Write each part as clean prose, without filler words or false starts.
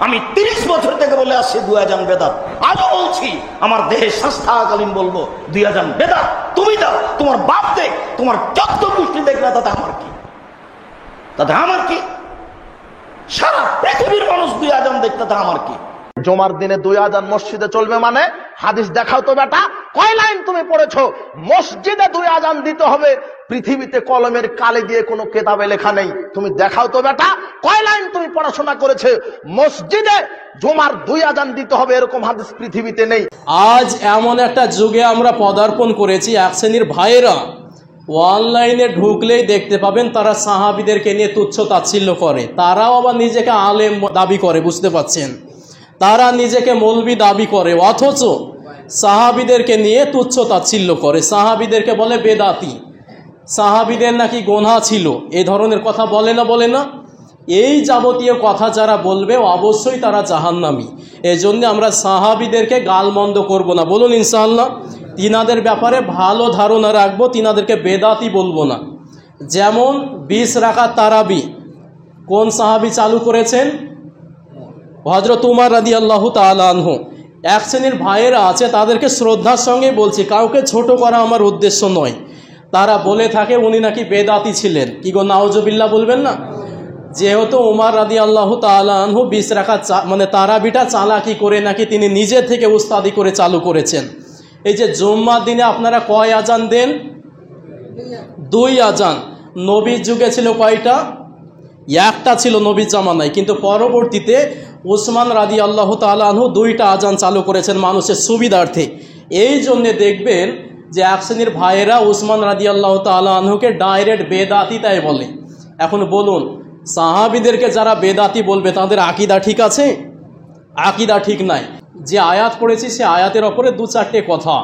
আমি 30 বছর থেকে বলে আসছি 2 আযান বেদাত, আজও বলছি, আমার দেহে শ্বাস থাকাকালীন বলবো 2 আযান বেদাত। তুমি দাও, তোমার বাপ দেখ, তোমার যত গোষ্ঠী দেখ না, তাতে আমার কি? তাতে আমার কি? সারা পৃথিবীর মানুষ 2 আযান দেখ, তাতে আমার কি? জুমার দিনে 2 আযান মসজিদে চলবে মানে হাদিস দেখাও তো বেটা, কয় লাইন তুমি পড়েছো? মসজিদে 2 আযান দিতে হবে, পৃথিবীতে কলমের কালি দিয়ে কোনো কেতাবে লেখা নেই। তুমি দেখাও তো বেটা, কয় লাইন তুমি পড়াশোনা করেছে? মসজিদে জুমার 2 আযান দিতে হবে এরকম হাদিস পৃথিবীতে নেই। আজ এমন একটা যুগে আমরা পদার্পণ করেছি, এক শ্রেণীর ভাইয়েরা অনলাইনে ঢুকলেই দেখতে পাবেন তারা সাহাবীদেরকে নিয়ে তুচ্ছ তাচ্ছিল্য করে। তারাও আবার নিজেকে আলেম দাবি করে, বুঝতে পাচ্ছেন? তারা নিজেকে মৌলবি দাবি করে, অথচ সাহাবীদেরকে নিয়ে তুচ্ছ তাচ্ছিল্য করে। সাহাবীদেরকে বলে বেদাতি, সাহাবীদের নাকি গোনা ছিল, এই ধরনের কথা বলে না? এই যাবতীয় কথা যারা বলবে অবশ্যই তারা জাহান্নামী। এজন্য আমরা সাহাবীদেরকে গালমন্দ করব না, বলুন ইনশাআল্লাহ। তিনাদের ব্যাপারে ভালো ধারণা রাখবো, তিনাদেরকে বেদাতি বলবো না। যেমন 20 রাকাত তারাবি কোন সাহাবী চালু করেছেন? হযরত উমর রাদিয়াল্লাহু তাআলা আনহু। এক শ্রেণীর ভাইয়েরা আছে, তাদেরকে শ্রদ্ধার সঙ্গে বলছি, কাউকে ছোট করা আমার উদ্দেশ্য নয়। তারা বলে থাকে উনি নাকি বেদাতি ছিলেন। কি গো, নাউজুবিল্লাহ বলবেন না? যেহেতু উমর রাদিয়াল্লাহু তাআলা আনহু 20 রাকাত মানে তারাবিটা চালাকি করে নাকি তিনি নিজে থেকে উস্তাদি করে চালু করেছেন। এই যে জুম্মার দিনে আপনারা কয় আযান দেন? 2 আযান। নবীর যুগে ছিল কয়টা? একটা ছিল নবীর জামানায়, কিন্তু পরবর্তীতে উসমান রাদিয়াল্লাহু তাআলা আনহু 2টা আযান চালু করেছেন মানুষের সুবিধার্থে। এই জন্যে দেখবেন যে এক শ্রেণীর ভাইয়েরা উসমান রাদিয়াল্লাহু তাআলা আনহুকে ডাইরেক্ট বেদাতি তাই বলে। এখন বলুন, সাহাবীদেরকে যারা বেদাতি বলবে তাদের আকীদা ঠিক আছে? আকীদা ঠিক নাই। যে আয়াত পড়েছি সে আয়াতের ওপরে 2-4টে কথা।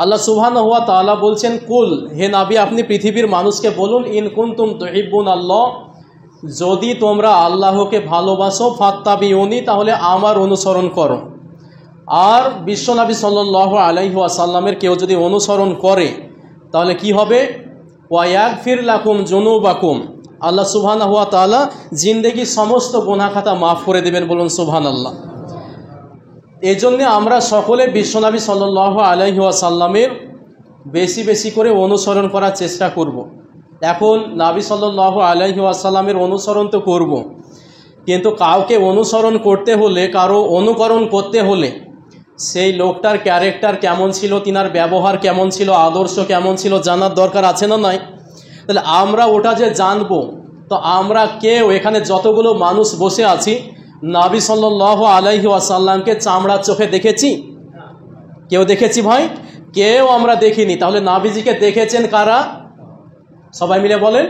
আল্লাহ সুবহানাহু ওয়া তাআলা বলছেন, কুল, হে নবী আপনি পৃথিবীর মানুষকে বলুন, ইন কুনতুম তুহিব্বুনাল্লাহ, যদি তোমরা আল্লাহকে ভালোবাসো, ফাত্তাবিউনি, তাহলে আমার অনুসরণ করো। আর বিশ্বনবী সাল্লাল্লাহু আলাইহি ওয়াসাল্লামের কেউ যদি অনুসরণ করে তাহলে কি হবে? ওয়া ইয়াগফির লাকুম যুনুবাকুম, আল্লাহ সুবহানাহু ওয়া তাআলা জিন্দেগির সমস্ত গুনাহ খাতা মাফ করে দেবেন, বলুন সুবহানাল্লাহ। এই জন্যে আমরা সকলে বিশ্বনবী সাল্লাল্লাহু আলাইহি ওয়াসাল্লামের বেশি বেশি করে অনুসরণ করার চেষ্টা করব। এখন নবী সাল্লাল্লাহু আলাইহি ওয়াসাল্লামের অনুসরণ তো করব, কিন্তু কাউকে অনুসরণ করতে হলে, কারো অনুকরণ করতে হলে সেই লোকটার ক্যারেক্টার কেমন ছিল, তিনার ব্যবহার কেমন ছিল, আদর্শ কেমন ছিল জানার দরকার আছে না নাই? তাহলে আমরা ওটা যে জানবো, তো আমরা কেউ এখানে যতগুলো মানুষ বসে আছি নবী সাল্লাল্লাহু আলাইহি ওয়াসাল্লামকে চামড়ার চোখে দেখেছি? কেউ দেখেছি ভাই? কেউ আমরা দেখিনি। তাহলে নবীজিকে দেখেছেন কারা? সবাই মিলে বলেন।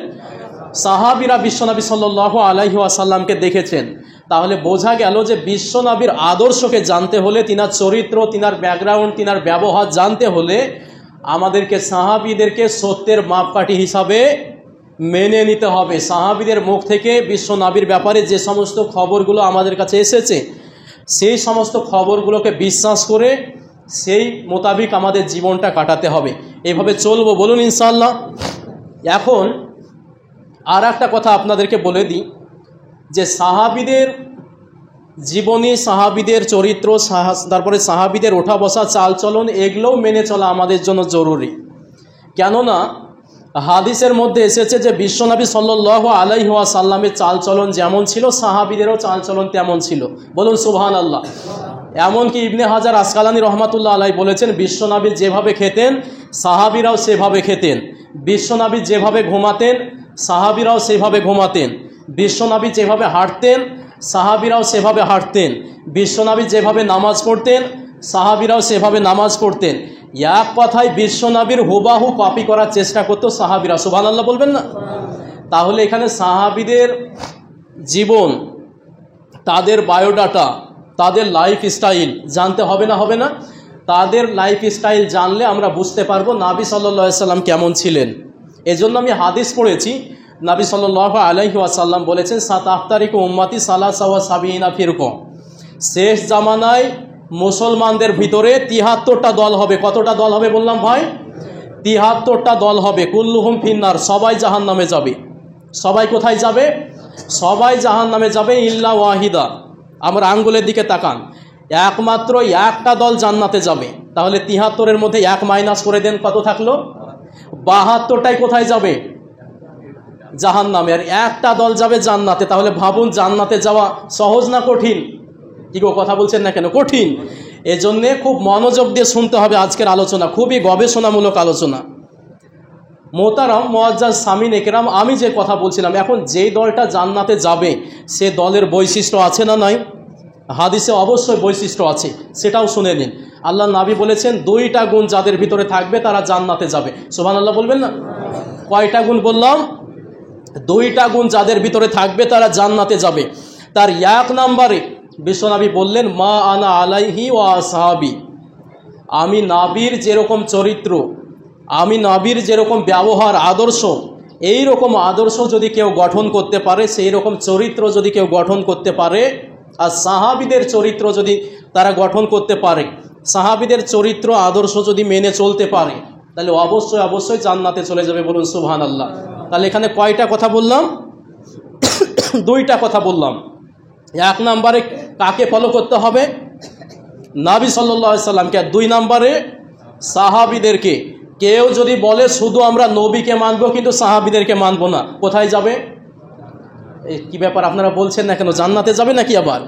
সাহাবীরা বিশ্বনবী সাল্লাল্লাহু আলাইহি ওয়াসাল্লামকে দেখেছেন। তাহলে বোঝা গেল যে বিশ্বনবীর আদর্শকে জানতে হলে, তিনার চরিত্র, তিনার ব্যাকগ্রাউন্ড, তিনার ব্যবহার জানতে হলে আমাদেরকে সাহাবীদেরকে সত্যের মাপকাঠি হিসাবে মেনে নিতে হবে। সাহাবীদের মুখ থেকে বিশ্বনবীর ব্যাপারে যে সমস্ত খবরগুলো আমাদের কাছে এসেছে সেই সমস্ত খবরগুলোকে বিশ্বাস করে সেই মোতাবিক আমাদের জীবনটা কাটাতে হবে। এইভাবে চলবো, বলুন ইনশাআল্লাহ। এখন আর একটা কথা আপনাদেরকে বলে দিই যে সাহাবীদের জীবনী, সাহাবীদের চরিত্র, তারপরে সাহাবীদের ওঠা বসা, চালচলন, এগুলোও মেনে চলা আমাদের জন্য জরুরি। কেননা হাদিসের মধ্যে এসেছে যে বিশ্বনবী সাল্লাল্লাহু আলাইহি ওয়াসাল্লামের চালচলন যেমন ছিল সাহাবীদেরও চালচলন তেমন ছিল, বলুন সুবহানাল্লাহ। এমনকি ইবনে হাজার আসকালানী রহমাতুল্লাহ আলাইহি বলেছেন, বিশ্বনবী যেভাবে খেতেন সাহাবীরাও সেভাবে খেতেন, বিশ্বনবী যেভাবে ঘুমাতেন সাহাবীরাও সেভাবে ঘুমাতেন, বিশ্বনবী যেভাবে হাঁটতেন সাহাবীরাও সেভাবে হাঁটতেন, বিশ্বনবী যেভাবে নামাজ পড়তেন সাহাবীরাও সেভাবে নামাজ পড়তেন। এক কথায় বিশ্বনবীর হুবাহু কপি করার চেষ্টা করতো সাহাবীরা, সুবহানাল্লাহ বলবেন না? তাহলে এখানে সাহাবীদের জীবন, তাদের বায়োডাটা, তাদের লাইফ স্টাইল জানতে হবে না? হবে না? তাদের লাইফ স্টাইল জানলে আমরা বুঝতে পারবো নবী সাল্লাল্লাহু আলাইহি ওয়াসাল্লাম কেমন ছিলেন। এজন্য আমি হাদিস পড়েছি, নবী সাল্লাল্লাহু আলাইহি ওয়াসাল্লাম বলেছেন, সাতাফতারিকু উম্মতি সালাসা ওয়া সাবিনা ফিরকা, শেষ জামানায় মুসলমানদের ভিতরে 73টা দল হবে। কতটা দল হবে বললাম ভাই? 73টা দল হবে। কুল্লুহুম ফিন্নার, সবাই জাহান্নামে যাবে। সবাই কোথায় যাবে? সবাই জাহান্নামে যাবে ইল্লা ওয়াহিদা, আমার আঙ্গুলের দিকে তাকান, একমাত্র একটা দল জান্নাতে যাবে। তাহলে ৭৩-এর মধ্যে ১ মাইনাস করে দেন, কত থাকলো? ৭২টাই কোথায় যাবে? জাহান্নামে। আর একটা দল যাবে জান্নাতে। তাহলে ভাবুন জান্নাতে যাওয়া সহজ না কঠিন? কি গো, কথা বলছেন না কেন? কঠিন। এজন্যে খুব মনোযোগ দিয়ে শুনতে হবে আজকের আলোচনা, খুবই গবেষণামূলক আলোচনা। মোহতারাম মুআজ্জাজ সামিন একরাম, আমি যে কথা বলছিলাম, এখন যেই দলটা জান্নাতে যাবে সে দলের বৈশিষ্ট্য আছে না নাই? হাদিসে অবশ্যই বৈশিষ্ট্য আছে, সেটাও শুনে নিন। আল্লাহ নবী বলেছেন 2টা গুণ যাদের ভিতরে থাকবে তারা জান্নাতে যাবে। সুবহানাল্লাহ বলবেন না? কয়টা গুণ বললাম? 2টা গুণ যাদের ভিতরে থাকবে তারা জান্নাতে যাবে। তার 1 নম্বরে বিশ্বনবী বললেন, মা আনা আলাইহি ওয়া আসহাবি, আমি নবীর যেরকম চরিত্র, আমি নবীর যেরকম ব্যবহার আদর্শ, এই রকম আদর্শ যদি কেউ গঠন করতে পারে, সেই রকম চরিত্র যদি কেউ গঠন করতে পারে, আর সাহাবীদের চরিত্র যদি তারা গঠন করতে পারে, সাহাবীদের চরিত্র আদর্শ যদি মেনে চলতে পারে, তাহলে অবশ্যই অবশ্যই জান্নাতে চলে যাবে। বলুন সুবহানাল্লাহ। তাহলে এখানে কয়টা কথা বললাম? 2টা কথা বললাম। 1 নম্বরে কাকে ফলো করতে হবে? নবী সাল্লাল্লাহু আলাইহি সাল্লামকে। 2 নম্বরে সাহাবীদেরকে। কেউ যদি বলে শুধু আমরা নবীকে মানবো কিন্তু সাহাবীদেরকে মানবো না, কোথায় যাবে? কি ব্যাপার, আপনারা বলছেন না কেন? জান্নাতে যাবে নাকি আবার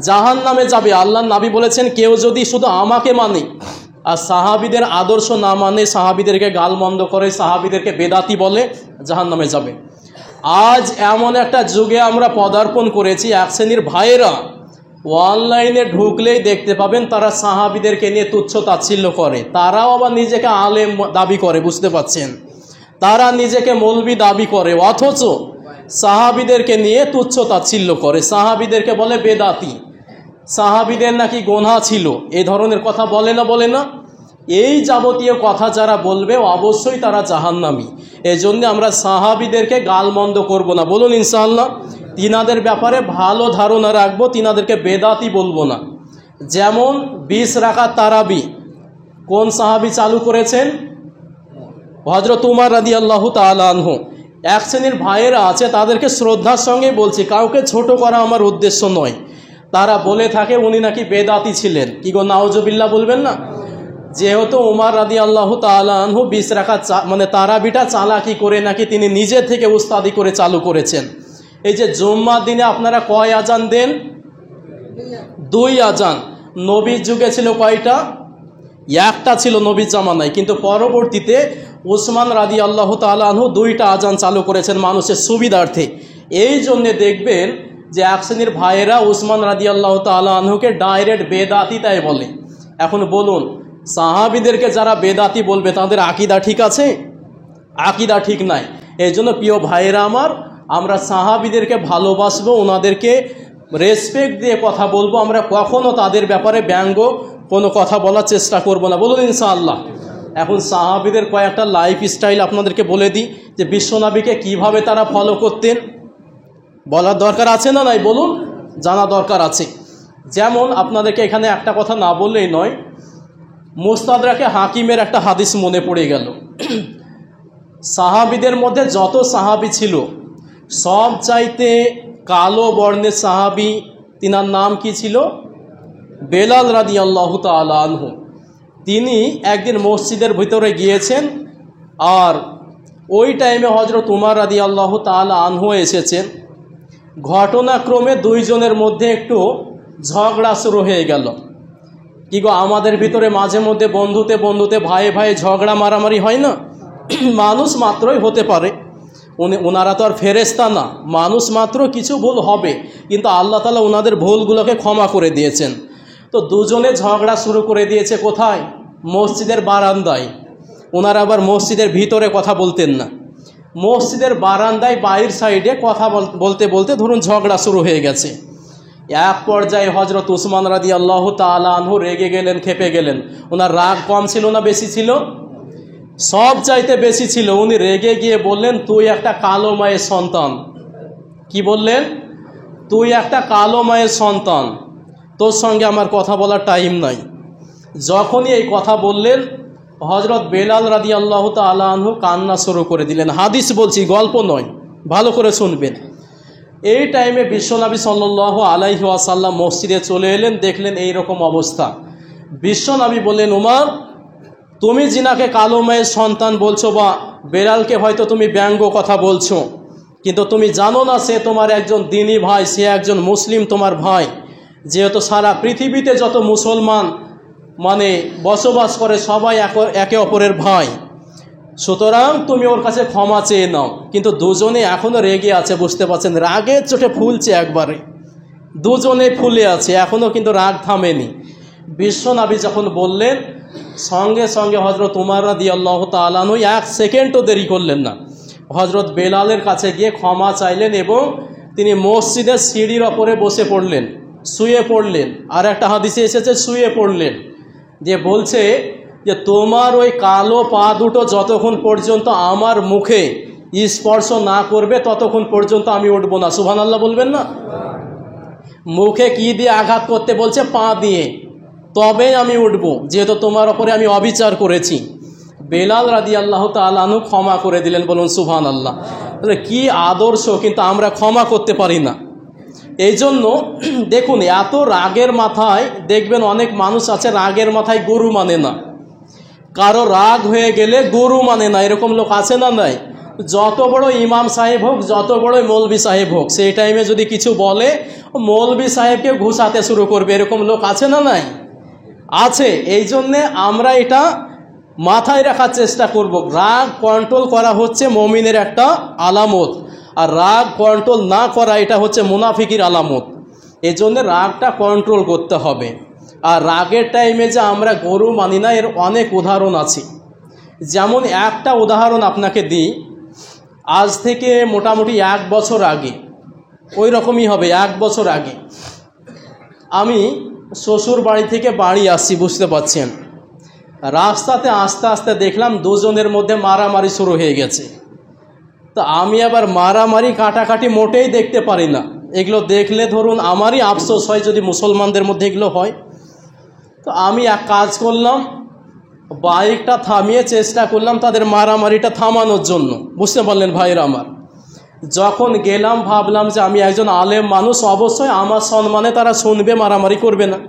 জাহান্নামে যাবে? আল্লাহর নবী বলেছেন কেউ যদি শুধু আমাকে মানে আর সাহাবীদের আদর্শ না মানে, সাহাবীদেরকে গালমন্দ করে, সাহাবীদেরকে বেদাতি বলে, জাহান্নামে যাবে। আজ এমন একটা যুগে আমরা পদার্পণ করেছি, এক শ্রেণীর ভাইয়েরা অনলাইনে ঢুকলেই দেখতে পাবেন তারা সাহাবীদেরকে নিয়ে তুচ্ছ তাচ্ছিল্য করে। তারাও আবার নিজেকে আলেম দাবি করে, বুঝতে পাচ্ছেন? তারা নিজেকে মৌলবি দাবি করে, অথচ সাহাবীদেরকে নিয়ে তুচ্ছ তাচ্ছিল্য করে, সাহাবীদেরকে বলে বেদাতি, সাহাবীদের নাকি গুনাহ ছিল, এই ধরনের কথা বলে না? বলে না? এই যাবতীয় কথা যারা বলবে অবশ্যই তারা জাহান্নামী। এজন্য আমরা সাহাবীদেরকে গালমন্দ করব না, বলুন ইনশাআল্লাহ। তিনাদের ব্যাপারে ভালো ধারণা রাখবো, তিনাদেরকে বেদাতি বলবো না। যেমন 20 রাকাত তারাবি কোন সাহাবী চালু করেছেন? হযরত উমর রাদিয়াল্লাহু তাআলা আনহু। এক শ্রেণীর ভাইয়েরা আছে, তাদেরকে শ্রদ্ধার সঙ্গে বলছি, কাউকে ছোট করা আমার উদ্দেশ্য নয়। তারা বলে থাকে উনি নাকি বেদাতি ছিলেন। কি গো, নাউজুবিল্লাহ বলবেন না? যেহেতু উমর রাদিয়াল্লাহু তাআলা আনহু 20 রাকাত মানে তারাবিটা চালাকি করে নাকি তিনি নিজে থেকে উস্তাদি করে চালু করেছেন। এই যে জুম্মার দিনে আপনারা কয় আজান দেন? 2 আজান। নবীর যুগে ছিল কয়টা? 1টা ছিল নবীর জামানায়, কিন্তু পরবর্তীতে উসমান রাদিয়াল্লাহু তাআলা আনহু 2টা আজান চালু করেছেন মানুষের সুবিধার্থে। এই জন্যে দেখবেন যে এক শ্রেণীর ভাইয়েরা উসমান রাদিয়াল্লাহু তাআলা আনহুকে ডাইরেক্ট বেদাতি তাই বলে। এখন বলুন, সাহাবীদেরকে যারা বেদাতি বলবে তাদের আকীদা ঠিক আছে? আকীদা ঠিক নাই। এই জন্য প্রিয় ভাইয়েরা আমার, আমরা সাহাবীদেরকে ভালোবাসবো, ওনাদেরকে রেসপেক্ট দিয়ে কথা বলবো, আমরা কখনো তাদের ব্যাপারে ব্যঙ্গ কোনো কথা বলার চেষ্টা করব না, বলুন ইনশাআল্লাহ। এখন সাহাবীদের কয়েকটা লাইফ স্টাইল আপনাদেরকে বলে দিই, যে বিশ্বনবীকে কিভাবে তারা ফলো করতেন। বলার দরকার আছে না নাই? বলুন, জানা দরকার আছে। যেমন আপনাদেরকে এখানে একটা কথা না বললেই নয়, মুস্তাদরাকে হাকিমের একটা হাদিস মনে পড়ে গেল। সাহাবীদের মধ্যে যত সাহাবী ছিল সব চাইতে কালো বর্ণের সাহাবী, তিনার নাম কি ছিল? বেলাল রাদিয়াল্লাহু তাআলা আনহু। তিনি একদিন মসজিদের ভিতরে গিয়েছেন, আর ওই টাইমে হযরত উমর রাদিয়াল্লাহু তাআলা আনহু এসেছেন। ঘটনাক্রমে 2 জনের মধ্যে একটু ঝগড়া শুরু হয়ে গেল। কি গো, আমাদের ভিতরে মাঝে মধ্যে বন্ধুতে ভাইয়ে ভাইয়ে ঝগড়া মারামারি হয় না? মানুষ মাত্রই হতে পারে, ওনারা তো আর ফেরেশতা না, মানুষ মাত্র কিছু ভুল হবে, কিন্তু আল্লাহ তাআলা ওনাদের ভুলগুলোকে ক্ষমা করে দিয়েছেন। তো 2 জনে ঝগড়া শুরু করে দিয়েছে কোথায়? মসজিদের বারান্দায়। ওনারা আবার মসজিদের ভিতরে কথা বলতেন না, মসজিদের বারান্দায় বাইরের সাইডে কথা বলতে বলতে ধরুন ঝগড়া শুরু হয়ে গেছে। এক পর্যায়ে হযরত উসমান রাদিয়াল্লাহু তাআলা আনহু রেগে গেলেন, ক্ষেপে গেলেন। ওনার রাগ কম ছিল না বেশি ছিল? সব চাইতে বেশি ছিল। উনি রেগে গিয়ে বললেন, তুই একটা কালো মায়ের সন্তান। কি বললেন? তুই একটা কালো মায়ের সন্তান, তোর সঙ্গে আমার কথা বলার টাইম নাই। যখনই এই কথা বললেন, হযরত বেলাল রাদিয়াল্লাহু তাআলা আনহু কান্না শুরু করে দিলেন। হাদিস বলছি, গল্প নয়, ভালো করে শুনবেন। এই টাইমে বিশ্বনবী সাল্লাল্লাহু আলাইহি ওয়াসাল্লাম মসজিদে চলে এলেন, দেখলেন এই রকম অবস্থা। বিশ্বনবী বললেন, উমর, তুমি জিনাকে কালো মেয়ের সন্তান বলছো বা বেলালকে হয়তো তুমি ব্যঙ্গ কথা বলছো, কিন্তু তুমি জানো না সে তোমার একজন দ্বীনী ভাই, সে একজন মুসলিম তোমার ভাই। যেহেতু সারা পৃথিবীতে যত মুসলমান বসবাস করে সবাই একে অপরের ভাই, সুতরাং তুমি ওর কাছে ক্ষমা চেয়ে নাও। কিন্তু দুজনে এখনও রেগে আছে, বুঝতে পারছেন, রাগের চোটে ফুলছে, একবারে দুজনে ফুলে আছে, এখনও কিন্তু রাগ থামেনি। বিশ্বনবী যখন বললেন, সঙ্গে সঙ্গে হজরত উমর রাদিয়াল্লাহু তাআলা আনহু 1 সেকেন্ডও দেরি করলেন না, হজরত বেলালের কাছে গিয়ে ক্ষমা চাইলেন এবং তিনি মসজিদের সিঁড়ির ওপরে বসে পড়লেন, শুয়ে পড়লেন। আর একটা হাদিসে এসেছে শুয়ে পড়লেন, যে বলছে যে তোমার ওই কালো পা দুটো যতক্ষণ পর্যন্ত আমার মুখে স্পর্শ না করবে ততক্ষণ পর্যন্ত আমি উঠবো না। সুবহানাল্লাহ বলবেন না? মুখে কি দিয়ে আঘাত করতে বলছে? পা দিয়ে, তবেই আমি উঠব, যেহেতু তোমার ওপরে আমি অবিচার করেছি। বেলাল রাদিয়াল্লাহু তাআলা আনহু ক্ষমা করে দিলেন, বলুন সুবহানাল্লাহ। তাহলে কি আদর্শ, কিন্তু আমরা ক্ষমা করতে পারি না। এই জন্য দেখুন, এত রাগের মাথায় দেখবেন অনেক মানুষ আছে, রাগের মাথায় গরু মানে না। কারো রাগ হয়ে গেলে গরু মানে না, এরকম লোক আছে না নাই? যত বড় ইমাম সাহেব হোক, যত বড় মৌলবি সাহেব হোক, সেই টাইমে যদি কিছু বলে মৌলবি সাহেবকে ঘুষাতে শুরু করবে, এরকম লোক আছে না নাই? আছে। এই জন্যে আমরা এটা মাথায় রাখার চেষ্টা করব, রাগ কন্ট্রোল করা হচ্ছে মুমিনের একটা আলামত, আর রাগ কন্ট্রোল না করা এটা হচ্ছে মুনাফিকির আলামত। এই জন্যে রাগটা কন্ট্রোল করতে হবে। আর রাগের টাইমে যে আমরা গরু মানি না, এর অনেক উদাহরণ আছে। যেমন একটা উদাহরণ আপনাকে দিই, আজ থেকে মোটামুটি 1 বছর আগে, ওই রকমই হবে, 1 বছর আগে আমি শ্বশুর বাড়ি থেকে বাড়ি আসছি, বুঝতে পারছেন, রাস্তাতে আস্তে আস্তে দেখলাম দুজনের মধ্যে মারামারি শুরু হয়ে গেছে। তো আমি আবার মারামারি কাটাকাটি মোটেই দেখতে পারি না, এগুলো দেখলে ধরুন আমারই আফসোস হয় যদি মুসলমানদের মধ্যে এগুলো হয়। তো আমি এক কাজ করলাম, বাইকটা থামিয়ে চেষ্টা করলাম তাদের মারামারিটা থামানোর জন্য, বুঝতে পারলেন ভাইরা আমার। যখন গেলাম ভাবলাম যে আমি একজন আলেম মানুষ, অবশ্যই আমার সম্মানে তারা শুনবে, মারামারি করবে না।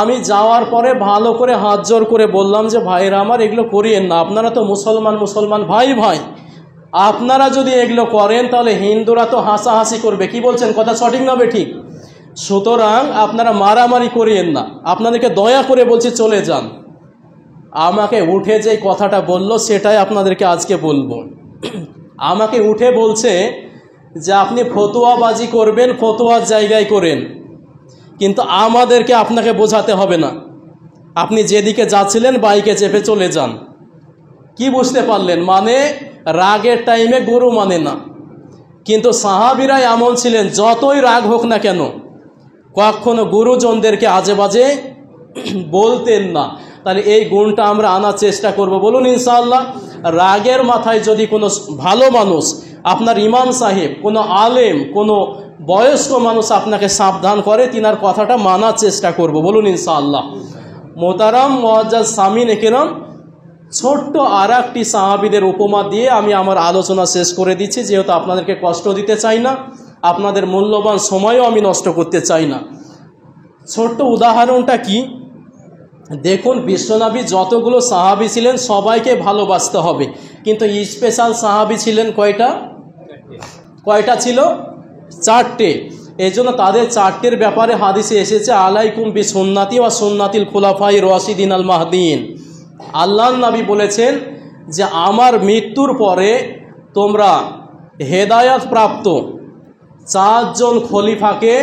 আমি যাওয়ার পরে ভালো করে হাত জোর করে বললাম যে ভাইরা আমার, এগুলো করিয়েন না, আপনারা তো মুসলমান ভাই ভাই, আপনারা যদি এগুলো করেন তাহলে হিন্দুরা তো হাসাহাসি করবে। কি বলছেন, কথা সঠিক না ঠিক? সুতরাং আপনারা মারামারি করিয়েন না, আপনাদেরকে দয়া করে বলছি চলে যান। আমাকে উঠে যে কথাটা বলল সেটাই আপনাদেরকে আজকে বলবো। আমাকে উঠে বলছে যে আপনি ফতোয়াবাজি করবেন, ফতোয়ার জায়গায় করেন, কিন্তু আমাদেরকে আপনাকে বোঝাতে হবে না, আপনি যেদিকে যাচ্ছিলেন বাইকে চেপে চলে যান। কি বুঝতে পারলেন? মানে রাগের টাইমে গরু মানে না। কিন্তু সাহাবীরাই এমন ছিলেন, যতই রাগ হোক না কেন কখনো গুরুজনদেরকে আজে বাজে বলতেন না। তাহলে এই গুণটা আমরা আনার চেষ্টা করব, বলুন ইনশাআল্লাহ। রাগের মাথায় যদি কোনো ভালো মানুষ, আপনার ইমাম সাহেব, কোনো আলেম, কোনো বয়স্ক মানুষ আপনাকে সাবধান করে, তিনার কথাটা মানার চেষ্টা করব, বলুন ইনশাআল্লাহ। মোহতারাম মুআজ্জাজ সামিন একরাম, ছোট্ট আর একটি সাহাবীদের উপমা দিয়ে আমি আমার আলোচনা শেষ করে দিচ্ছি, যেহেতু আপনাদেরকে কষ্ট দিতে চাই না, আপনাদের মূল্যবান সময়ও আমি নষ্ট করতে চাই না। ছোট্ট উদাহরণটা কি, দেখুন, বিশ্বনবী যতগুলো সাহাবী ছিলেন সবাইকে ভালোবাসতে হবে, কিন্তু স্পেশাল সাহাবী ছিলেন কয়টা ছিল? 4টে। এই জন্য তাদের 4টের ব্যাপারে হাদিসে এসেছে, আলাইকুম বি সুন্নাতি ওয়া সুন্নাতিল খুলাফাই রাশিদিন আল মাহদিন। আল্লাহর নবী বলেছেন যে আমার মৃত্যুর পরে তোমরা হেদায়াত প্রাপ্ত 4 জন খলিফাকে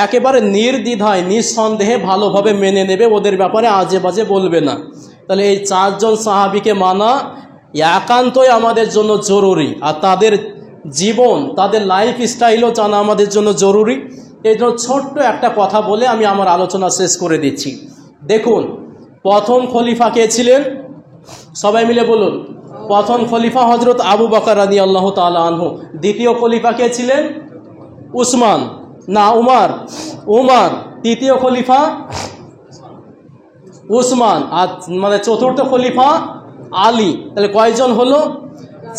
একেবারে নির্দ্বিধায় নিঃসন্দেহে ভালোভাবে মেনে নেবে, ওদের ব্যাপারে আজে বাজে বলবে না। তাহলে এই 4 জন সাহাবীকে মানা একান্তই আমাদের জন্য জরুরি, আর তাদের জীবন, তাদের লাইফ স্টাইলও জানা আমাদের জন্য জরুরি। এই জন্য ছোট্ট একটা কথা বলে আমি আমার আলোচনা শেষ করে দিচ্ছি। দেখুন, প্রথম খলিফা কে ছিলেন? সবাই মিলে বলুন। প্রথম খলিফা হজরত আবু বকর রাদিয়াল্লাহু তাআলা আনহু। দ্বিতীয় খলিফা কে ছিলেন? উমার। তৃতীয় খলিফা উসমান, আর চতুর্থ খলিফা আলী। তাহলে কয়জন হলো?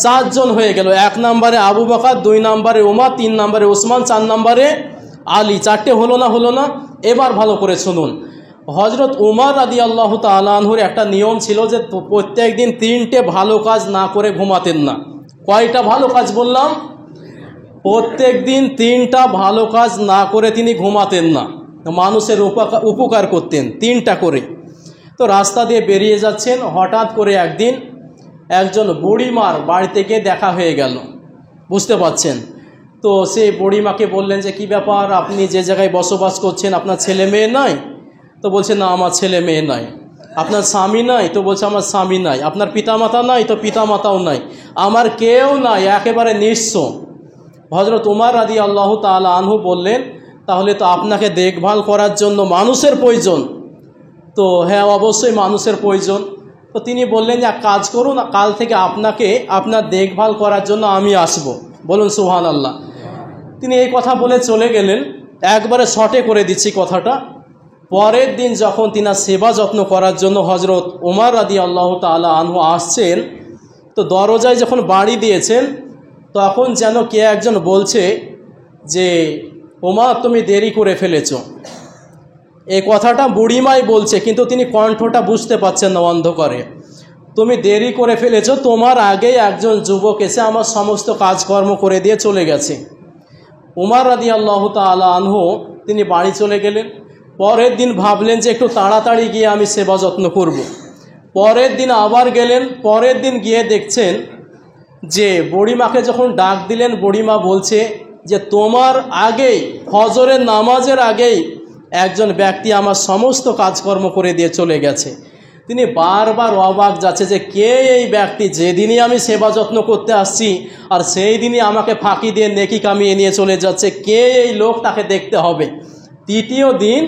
চারজন হয়ে গেল। 1 নম্বরে আবু বকর, 2 নম্বরে উমর, 3 নম্বরে উসমান, 4 নম্বরে আলী। 4টে হলো না? হলো না? এবার ভালো করে শুনুন। হজরত উমর রাদিয়াল্লাহু তাআলা আনহুর একটা নিয়ম ছিল যে প্রত্যেক দিন 3টে ভালো কাজ না করে ঘুমাতেন না। কয়টা ভালো কাজ বললাম? প্রত্যেক দিন 3টা ভালো কাজ না করে তিনি ঘুমাতেন না, মানুষের উপকার করতেন 3টা করে। তো রাস্তা দিয়ে বেরিয়ে যাচ্ছেন, হঠাৎ করে একদিন একজন বুড়িমার বাড়িতে গিয়ে দেখা হয়ে গেল, বুঝতে পারছেন? তো সেই বুড়িমাকে বললেন যে, কি ব্যাপার, আপনি যে জায়গায় বসবাস করছেন আপনার ছেলে মেয়ে নাই? তো বলছে, না আমার ছেলে মেয়ে নাই। আপনার স্বামী নাই? তো বলছে, আমার স্বামী নাই। আপনার পিতামাতা নাই? তো পিতামাতাও নাই। আমার কেউ নাই, একেবারে নিঃস্ব। হজরত উমর রাদিয়াল্লাহু তাআলা আনহু বললেন, তাহলে তো আপনাকে দেখভাল করার জন্য মানুষের প্রয়োজন। তো হ্যাঁ, অবশ্যই মানুষের প্রয়োজন। তো তিনি বললেন যে, এক কাজ করুন, কাল থেকে আপনাকে আপনার দেখভাল করার জন্য আমি আসব। বলুন সুবহানাল্লাহ। তিনি এই কথা বলে চলে গেলেন। একবারে শর্টে করে দিচ্ছি কথাটা। পরের দিন যখন তিনার সেবা যত্ন করার জন্য হজরত উমর রাদিয়াল্লাহু তাআলা আনহু আসছেন, তো দরজায় যখন বাড়ি দিয়েছেন, তখন যেন কে একজন বলছে যে, ওমর তুমি দেরি করে ফেলেছ। এই কথাটা বুড়িমাই বলছে, কিন্তু তিনি কণ্ঠটা বুঝতে পারছেন না অন্ধকারে। তুমি দেরি করে ফেলেছ, তোমার আগেই একজন যুবক এসে আমার সমস্ত কাজকর্ম করে দিয়ে চলে গেছে। উমর রাদিয়াল্লাহু তাআলা আনহু তিনি বাড়ি চলে গেলেন। পরের দিন ভাবলেন যে একটু তাড়াতাড়ি গিয়ে আমি সেবা যত্ন করব। পরের দিন আবার গেলেন। পরের দিন গিয়ে দেখছেন যে বুড়িমাকে যখন ডাক দিলেন, বুড়িমা বলছে যে, তোমার আগেই, ফজরের নামাজের আগেই একজন ব্যক্তি আমার সমস্ত কাজকর্ম করে দিয়ে চলে গেছে। তিনি বারবার অবাক যাচ্ছে যে, কে এই ব্যক্তি, যেদিনই আমি সেবা যত্ন করতে আসছি আর সেই দিনই আমাকে ফাঁকি দিয়ে নেকি কামিয়ে নিয়ে চলে যাচ্ছে। কে এই লোক, তাকে দেখতে হবে। তৃতীয় দিন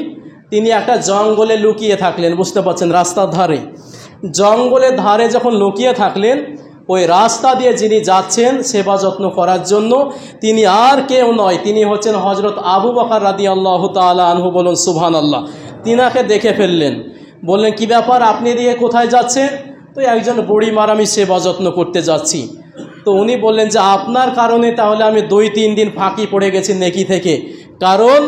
তিনি একটা জঙ্গলে লুকিয়ে থাকলেন, বুঝতে পারছেন, রাস্তার ধারে। জঙ্গলের ধারে যখন লুকিয়ে থাকলেন, ওই রাস্তা দিয়ে যিনি যাচ্ছেন সেবা যত্ন করার জন্য, তিনি আর কেউ নয়, তিনি হচ্ছেন হজরত আবু বকর রাদিয়াল্লাহু তাআলা আনহু। বলুন সুবহানাল্লাহ। তিনাকে দেখে ফেললেন, বললেন, কি ব্যাপার, আপনি দিয়ে কোথায় যাচ্ছেন? তো একজন বুড়িমার আমি সেবা যত্ন করতে যাচ্ছি। তো উনি বললেন যে, আপনার কারণে তাহলে আমি 2-3 দিন ফাঁকি পড়ে গেছি নেকি থেকে। কারণ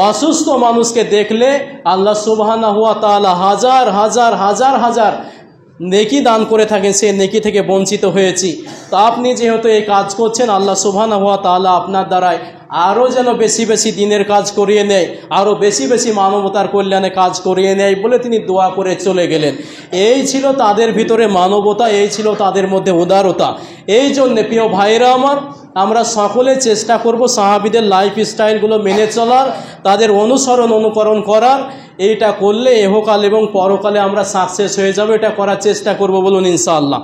অসুস্থ মানুষকে দেখলে আল্লাহ সুবহানাহু ওয়া তাআলা হাজার হাজার হাজার হাজার নেকি দান করে থাকেন, সে নেকি থেকে বঞ্চিত হয়েছি। তো আপনি যেহেতু এই কাজ করছেন, আল্লাহ সুবহানাহু ওয়া তাআলা আপনার দ্বারায় আরও যেন বেশি বেশি দিনের কাজ করিয়ে নেয়, আরও বেশি বেশি মানবতার কল্যাণে কাজ করিয়ে নেয় বলে তিনি দোয়া করে চলে গেলেন। এই ছিল তাদের ভিতরে মানবতা, এই ছিল তাদের মধ্যে উদারতা। এই জন্যে প্রিয় ভাইরা আমার, আমরা সকলে চেষ্টা করব সাহাবীদের লাইফ স্টাইলগুলো মেনে চলার, তাদের অনুকরণ করার। এইটা করলে এহকাল এবং পরকালে আমরা সাকসেস হয়ে যাব। এটা করার চেষ্টা করব, বলুন ইনশাআল্লাহ।